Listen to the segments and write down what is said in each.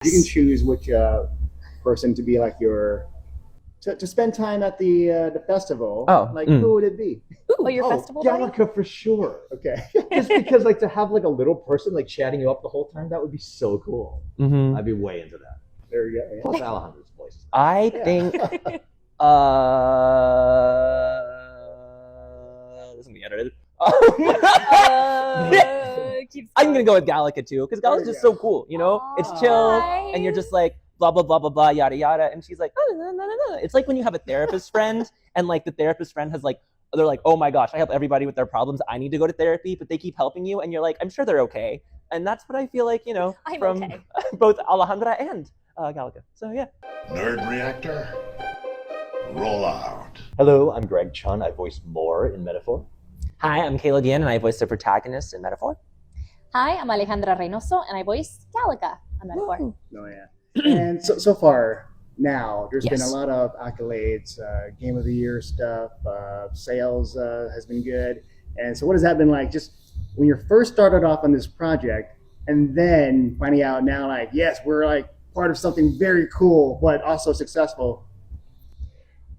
You can choose which person to be like your to spend time at the festival. Oh, like who would it be? Your festival buddy? Gallica for sure. Okay. Just because like to have like a little person like chatting you up the whole time, that would be so cool. Mm-hmm. I'd be way into that. There you go. Yeah. Plus Alejandra's voice. I think this is gonna be edited. I'm gonna go with Gallica too, because Gallica's just so cool, you know? It's chill, and you're just like blah blah blah blah blah yada yada, and she's like, oh, no, no, no, no. It's like when you have a therapist friend, and like the therapist friend has like, they're like, oh my gosh, I help everybody with their problems. I need to go to therapy, but they keep helping you, and you're like, I'm sure they're okay, and that's what I feel like, you know, from both Alejandra and Gallica. So yeah. Nerd Reactor, roll out. Hello, I'm Greg Chun. I voice Moore in Metaphor. Hi, I'm Caleb Yen, and I voice the protagonist in Metaphor. Hi, I'm Alejandra Reynoso, and I voice Gallica on Metaphor. Oh yeah. And so far now, there's been a lot of accolades, Game of the Year stuff, sales has been good. And so what has that been like just when you first started off on this project and then finding out now like, yes, we're like part of something very cool, but also successful?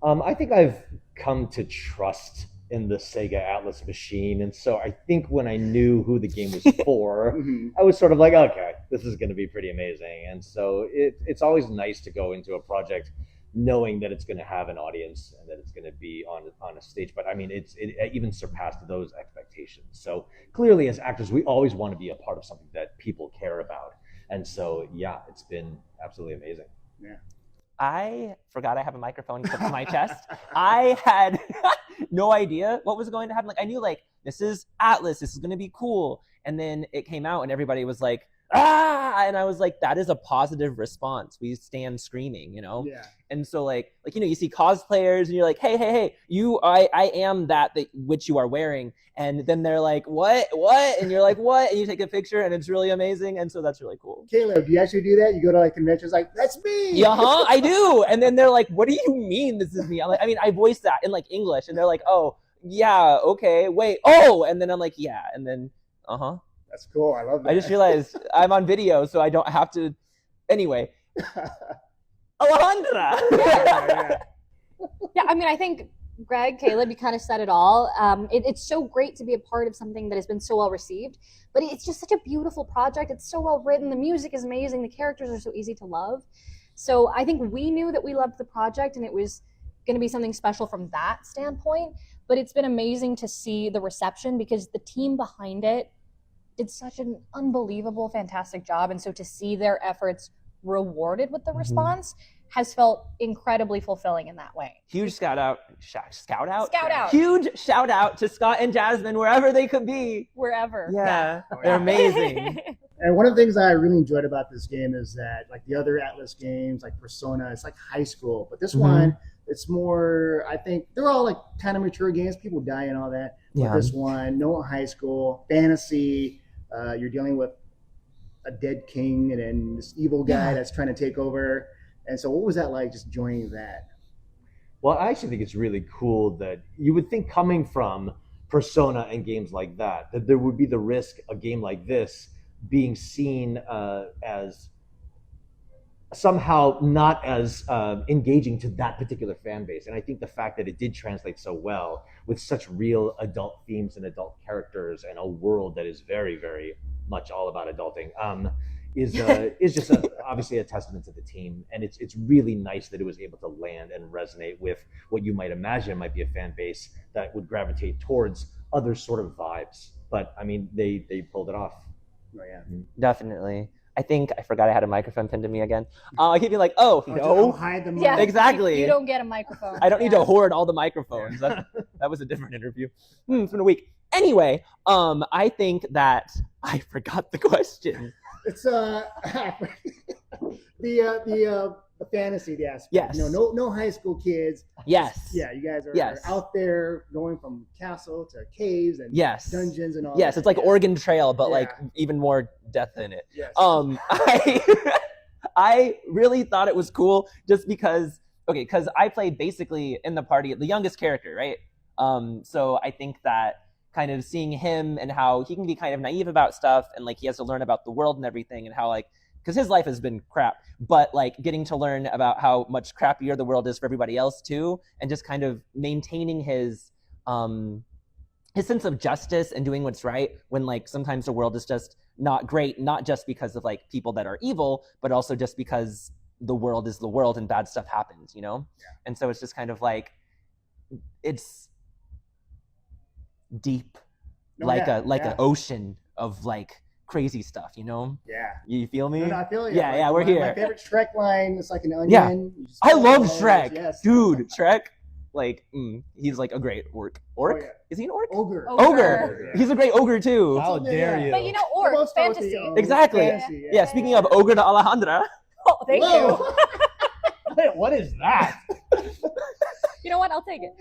I think I've come to trust in the Sega Atlas machine, and so I think when I knew who the game was for, I was sort of like, okay, this is going to be pretty amazing. And so it's always nice to go into a project knowing that it's going to have an audience and that it's going to be on a stage. But I mean, it even surpassed those expectations. So clearly, as actors, we always want to be a part of something that people care about. And so, yeah, it's been absolutely amazing. Yeah. I forgot I have a microphone clipped to my chest. I had no idea what was going to happen. Like I knew like this is Atlas, this is going to be cool. And then it came out and everybody was like, ah, and I was like, that is a positive response. We stand screaming, you know? Yeah. And so like, you know, you see cosplayers and you're like, hey, I am that which you are wearing. And then they're like, what? And you're like, what? And you take a picture and it's really amazing. And so that's really cool. Caleb, do you actually do that? You go to like conventions like, that's me. Yeah, I do. And then they're like, what do you mean this is me? I'm like, I mean, I voiced that in like English. And they're like, oh, yeah, okay, wait, oh. And then I'm like, yeah. And then, That's cool. I love that. I just realized I'm on video, so I don't have to. Anyway. Alejandra! Yeah, I mean, I think, Greg, Caleb, you kind of said it all. It's so great to be a part of something that has been so well received, but it's just such a beautiful project. It's so well written. The music is amazing. The characters are so easy to love. So I think we knew that we loved the project and it was going to be something special from that standpoint, but it's been amazing to see the reception because the team behind it did such an unbelievable, fantastic job. And so to see their efforts rewarded with the response has felt incredibly fulfilling in that way. Huge shout out. Huge shout out to Scott and Jasmine, wherever they could be. Wherever. Yeah. They're amazing. And one of the things I really enjoyed about this game is that like the other Atlas games, like Persona, it's like high school. But this one, it's more, I think, they're all like kind of mature games. People die and all that. But this one, no high school, fantasy. You're dealing with a dead king and then this evil guy that's trying to take over. And so what was that like just joining that? Well, I actually think it's really cool that you would think coming from Persona and games like that there would be the risk a game like this being seen as somehow not as engaging to that particular fan base. And I think the fact that it did translate so well with such real adult themes and adult characters and a world that is very, very much all about adulting is just obviously a testament to the team. And it's really nice that it was able to land and resonate with what you might imagine might be a fan base that would gravitate towards other sort of vibes. But I mean, they pulled it off. Oh yeah, Definitely. I think I forgot I had a microphone pinned to me again. I keep being like, no. Don't hide the mic. Yeah, exactly. You don't get a microphone. I don't need to hoard all the microphones. That was a different interview. It's been a week. Anyway, I think that I forgot the question. It's the fantasy, the aspect. Yes. No high school kids. Yes. Yeah, you guys are out there going from castle to caves and dungeons and all. Yes, that. it's like Oregon Trail, but like even more death in it. Yes. I really thought it was cool just because I played basically in the party the youngest character, right? So I think that kind of seeing him and how he can be kind of naive about stuff and like he has to learn about the world and everything and how like because his life has been crap, but like getting to learn about how much crappier the world is for everybody else too, and just kind of maintaining his sense of justice and doing what's right when like sometimes the world is just not great, not just because of like people that are evil, but also just because the world is the world and bad stuff happens, you know? Yeah. And so it's just kind of like, it's deep, an ocean of like crazy stuff, you know? Yeah. You feel me? No, I feel it. Yeah, Like, yeah, we're here. My favorite Shrek line is like an onion. Yeah. You just I pull love those, Shrek. yes. Dude, Shrek, like, he's like a great orc. Orc? Oh, yeah. Is he an orc? Ogre. Ogre. He's a great ogre too. How dare you? But you know, We're orc, both start with fantasy. the, Exactly. fantasy, Yeah, speaking of ogre to Alejandra. Oh, thank you. Whoa. Wait, what is that? You know what? I'll take it.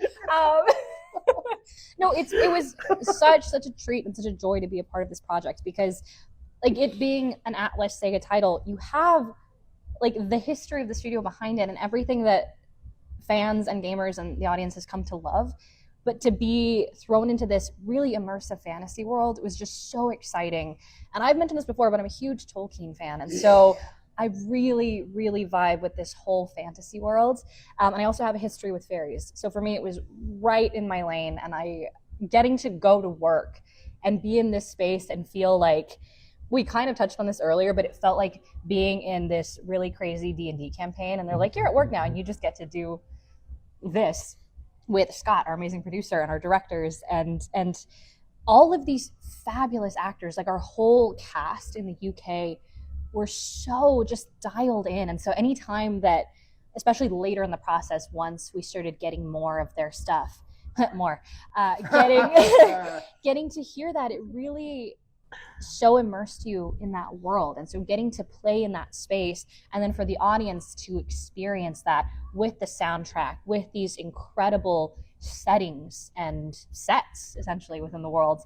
No, it was such a treat and such a joy to be a part of this project because, like, it being an Atlas Sega title, you have like the history of the studio behind it and everything that fans and gamers and the audience has come to love. But to be thrown into this really immersive fantasy world was just so exciting. And I've mentioned this before, but I'm a huge Tolkien fan, and so I really, really vibe with this whole fantasy world. And I also have a history with fairies. So for me, it was right in my lane. And getting to go to work and be in this space and feel like, we kind of touched on this earlier, but it felt like being in this really crazy D&D campaign. And they're like, you're at work now and you just get to do this with Scott, our amazing producer, and our directors, and all of these fabulous actors. Like our whole cast in the UK were so just dialed in. And so anytime that, especially later in the process, once we started getting more of their stuff, getting to hear that, it really so immersed you in that world. And so getting to play in that space, and then for the audience to experience that with the soundtrack, with these incredible settings and sets essentially within the world,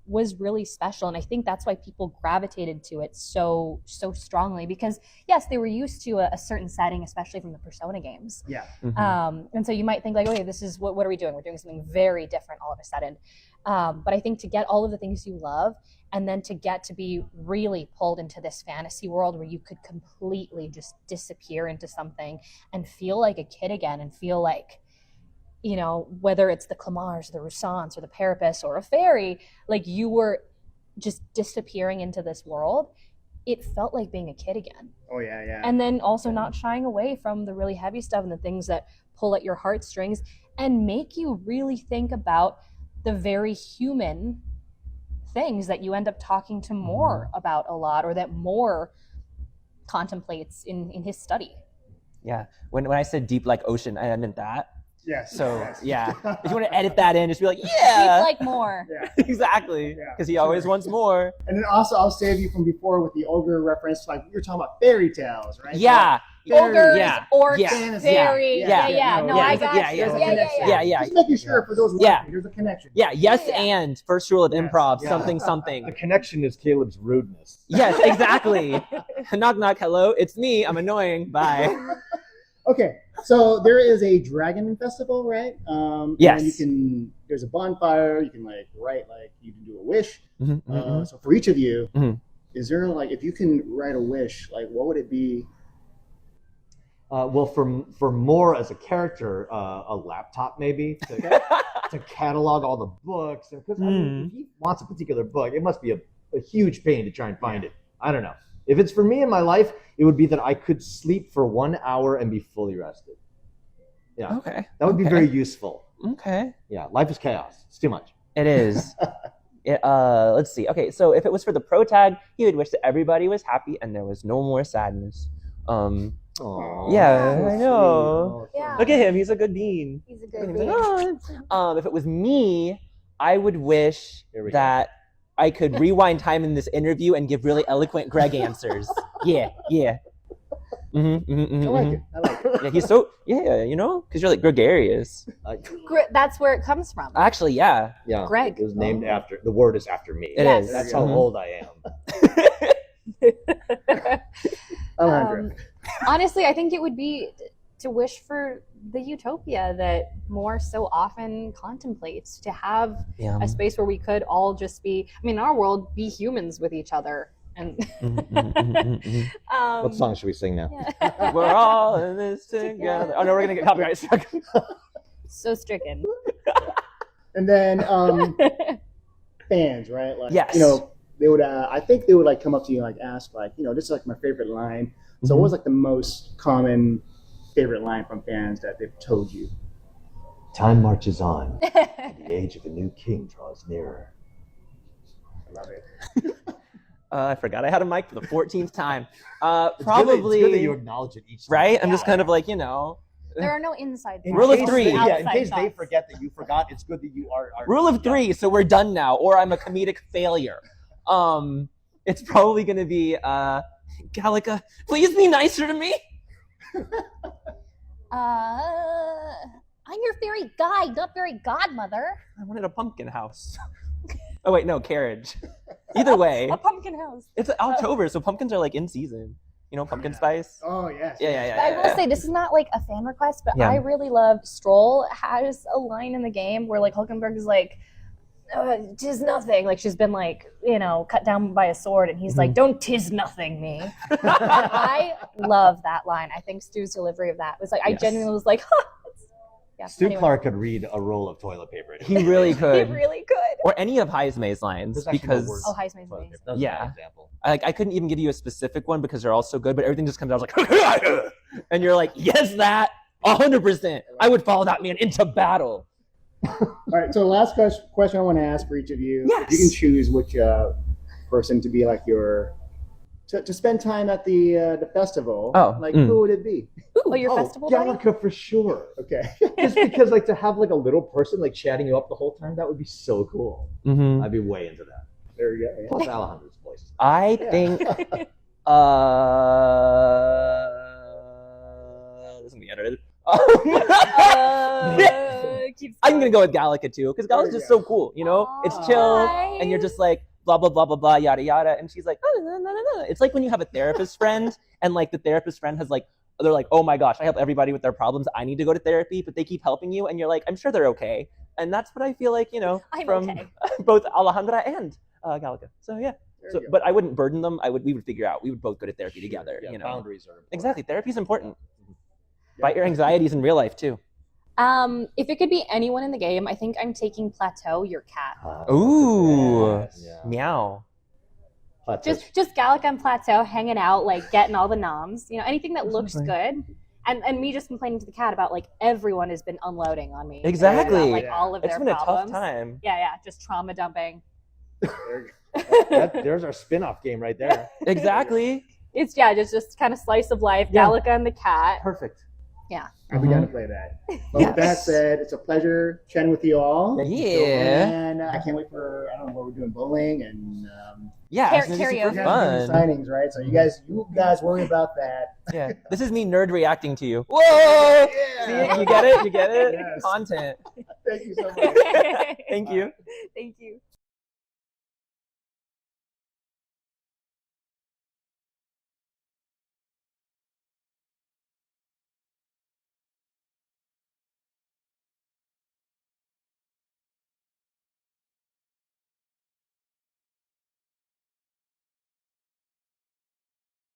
was really special. And I think that's why people gravitated to it so strongly, because yes, they were used to a certain setting, especially from the Persona games. Yeah. And so you might think like, okay, this is what are we doing? We're doing something very different all of a sudden. But I think to get all of the things you love, and then to get to be really pulled into this fantasy world where you could completely just disappear into something and feel like a kid again, and feel like, you know, whether it's the Clamars, the Roussants, or the Parapus, or a fairy, like you were just disappearing into this world. It felt like being a kid again. Oh, yeah, yeah. And then also not shying away from the really heavy stuff and the things that pull at your heartstrings and make you really think about the very human things that you end up talking to more about a lot, or that more contemplates in his study. Yeah. When I said deep like ocean, I meant that. Yes. So yes. yeah, if you want to edit that in, just be like, yeah, He'd like more. Yeah. exactly, Yeah, because he always wants more. And then also, I'll save you from before with the ogre reference. Like you're talking about fairy tales, right? Yeah. Ogres, Yeah. orcs, Yeah. fairy. Yeah. No, Yeah. I got Yeah. you. Yeah. Yeah. Just making sure for those watching, there's a connection. Yeah. Yes, Yeah. and first rule of Yes. improv, Yeah. something. The connection is Caleb's rudeness. Yes, exactly. Knock knock. Hello, it's me. I'm annoying. Bye. Okay, so there is a dragon festival, right? Yes. And there's a bonfire. You can you can do a wish. Mm-hmm. So for each of you, Mhm. is there if you can write a wish, what would it be? Well, for more as a character, a laptop maybe to catalog all the books. Because if he wants a particular book, it must be a huge pain to try and find it. I don't know. If it's for me in my life, it would be that I could sleep for 1 hour and be fully rested. Yeah. Okay. That would be very useful. Okay. Yeah. Life is chaos. It's too much. It is. Let's see. Okay, so if it was for the pro tag, he would wish that everybody was happy and there was no more sadness. Aww. Yeah, so I know. sweet. Yeah. Look at him, he's a good bean. He's a He's good like, bean. "Oh." If it was me, I would wish Here we go. that I could rewind time in this interview and give really eloquent Greg answers. Yeah. Mm-hmm, I like it. I like it. Yeah, he's so because you're like gregarious. That's where it comes from. Actually, yeah. Yeah. Greg. It was named after, the word is after me. It Yes. is. That's how Mhm. old I am. Alejandra. Honestly, I think it would be to wish for the utopia that more so often contemplates, to have Yeah. a space where we could all just be, in our world, be humans with each other And What song should we sing now? Yeah. We're all in this together. Oh no, we're gonna get copyright struck. So stricken. And then fans, right? Like, Yes. you know, they would. I think they would like come up to you and like ask, like, you know, this is like my favorite line. So, what was like the most common favorite line from fans that they've told you? Time marches on. The age of a new king draws nearer. I love it. I forgot I had a mic for the 14th time. It's Probably good that you acknowledge it each time. right. I'm Yeah. just kind of like, you know. There are no inside In thoughts. Rule of case three. they- Outside in case they thoughts. forget that you forgot, it's good that you are Rule of three. So we're done now, or I'm a comedic failure. It's probably gonna be Gallica. Please be nicer to me. I'm your fairy guide, not fairy godmother. I wanted a pumpkin house. Oh wait, no, carriage. Either way, A pumpkin house. it's October, so pumpkins are like in season. You know, pumpkin spice. Oh yes. Yeah. I will say this is not like a fan request, but Yeah. I really love Stroll has a line in the game where like Hulkenberg is like, "'Tis nothing." Like she's been like, you know, cut down by a sword, and he's like, "Don't 'tis nothing me." I love that line. I think Stu's delivery of that was like, I Yes. genuinely was like, "Huh." Yeah. Stu anyway. Clark could read a roll of toilet paper. He really He could. really could. Or any of Heismay's lines, There's actually no because words. Oh, Heismay's Toilet amazing. paper. That was a Yeah. bad example. I couldn't even give you a specific one because they're all so good, but everything just comes out like, and you're like, yes, that 100%. I would follow that man into battle. All right. So the last question I want to ask for each of you. Yes. If you can choose which person to be like your to spend time at the festival. Oh, Like mm. who would it be? Oh, your festival buddy? Gallica for sure. Okay. Just because like to have like a little person like chatting you up the whole time, that would be so cool. Mm-hmm. I'd be way into that. There you go. Yeah. Plus Alejandra's voice. I Yeah. think this is gonna be edited. I'm gonna go with Gallica too, because Gallica's just so cool. You know, it's chill, and you're just like blah blah blah blah blah yada yada, and she's like, oh, no, no, no, no. It's like when you have a therapist friend, and like the therapist friend has like, they're like, oh my gosh, I help everybody with their problems. I need to go to therapy, but they keep helping you, and you're like, I'm sure they're okay, and that's what I feel like, you know, I'm from okay. both Alejandra and Gallica. So yeah. There So, you go. but I wouldn't burden them. We would figure out. We would both go to therapy together. Yeah, You know, boundaries are important. exactly. Therapy's important. Yeah. Fight your anxieties in real life too. If it could be anyone in the game, I think I'm taking Plateau, your cat. Ooh. Yeah. Meow. Just Gallica and Plateau hanging out, like getting all the noms. You know, anything that looks good. And me just complaining to the cat about like everyone has been unloading on me. Exactly. About, like Yeah. all of It's their been a problems. tough time. Yeah, just trauma dumping. There you There's our spin-off game right there. Exactly. It's just kind of slice of life. Yeah. Gallica and the cat. Perfect. go. I'll be down to play that. But with that said, it's a pleasure chatting with you all. Yeah. And I can't wait for, I don't know what we're doing, bowling and Yeah. It's gonna be Karaoke. super yeah, fun. signings, right? So you guys worry about that. Yeah. This is me nerd reacting to you. Whoa. Yeah. See it? You get it? You get it? Yes. Content. Thank you so much. Thank you. Thank you.